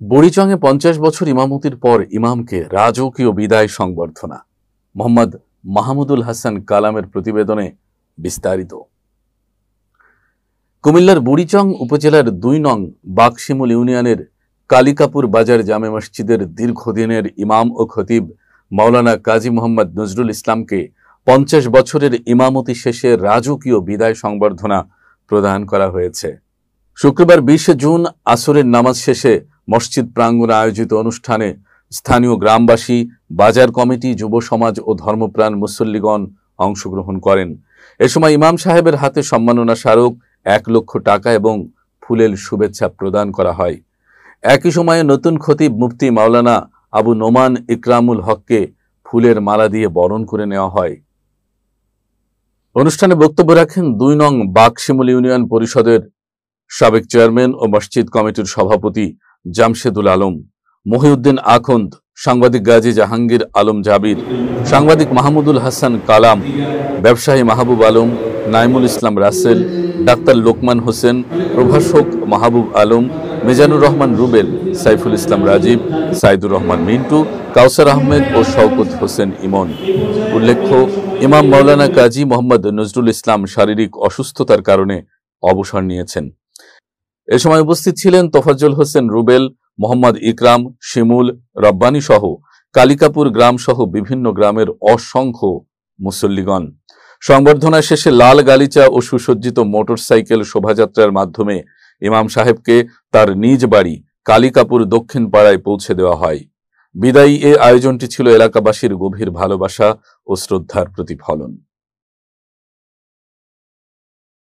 বুড়িচংয়ে 50 বছর ইমামতির পর ইমামকে রাজকীয় বিদায় সংবর্ধনা। মোহাম্মদ মাহমুদুল হাসান কালামের প্রতিবেদনে বিস্তারিত। কুমিল্লার বুড়িচং উপজেলার 2 নং বাকশিমুল ইউনিয়নের কালিকাপুর বাজার জামে মসজিদের দীর্ঘদিনের ইমাম ও খতিব মাওলানা কাজী মোহাম্মদ নজরুল ইসলামকে 50 বছরের ইমামতি শেষে রাজকীয় বিদায় সংবর্ধনা প্রদান করা হয়েছে। শুক্রবার 20 জুন আসরের নামাজ শেষে মসজিদ প্রাঙ্গণে আয়োজিত অনুষ্ঠানে স্থানীয় গ্রামবাসী, বাজার কমিটি, যুব সমাজ ও ধর্মপ্রাণ মুসল্লিগণ অংশগ্রহণ করেন। এ সময় ইমাম সাহেবের হাতে সম্মাননা স্মারক 1 লক্ষ টাকা এবং ফুলেল শুভেচ্ছা প্রদান করা হয়। একই সময়ে নতুন খতিব মুফতি মাওলানা আবু নোমান ইকরামুল হককে ফুলের মালা দিয়ে বরণ করে নেওয়া হয়। অনুষ্ঠানে বক্তব্য রাখেন 2 নং বাকশিমুল ইউনিয়ন পরিষদের সাবেক চেয়ারম্যান ও মসজিদ কমিটির সভাপতি জামশেদুল আলম, মহিউদ্দিন আখন্দ, সাংবাদিক গাজী জাহাঙ্গীর আলম জাবির, সাংবাদিক মাহমুদুল হাসান কালাম, ব্যবসায়ী মাহবুব আলম, নাইমুল ইসলাম রাসেল, ডাক্তার লোকমান হোসেন, প্রভাষক মাহবুব আলম, মিজানুর রহমান রুবেল, সাইফুল ইসলাম রাজীব, সাইদুর রহমান মিন্টু, কাউসার আহমেদ ও শওকত হোসেন ইমন। উল্লেখ্য, ইমাম মাওলানা কাজী মোহাম্মদ নজরুল ইসলাম শারীরিক অসুস্থতার কারণে অবসর নিয়েছেন। এ সময় উপস্থিত ছিলেন তোফাজ্জল হোসেন রুবেল, মোহাম্মদ ইকরাম, শিমুল, রব্বানী সহ কালিকাপুর গ্রাম সহ বিভিন্ন গ্রামের অসংখ্য মুসল্লিগণ। সংবর্ধনা শেষে লাল গালিচা ও সুসজ্জিত মোটরসাইকেল শোভাযাত্রার মাধ্যমে ইমাম সাহেবকে তার নিজ বাড়ি কালিকাপুর দক্ষিণ পাড়ায় পৌঁছে দেওয়া হয়। বিদায়ী এ আয়োজনটি ছিল এলাকাবাসীর গভীর ভালোবাসা ও শ্রদ্ধার প্রতিফলন।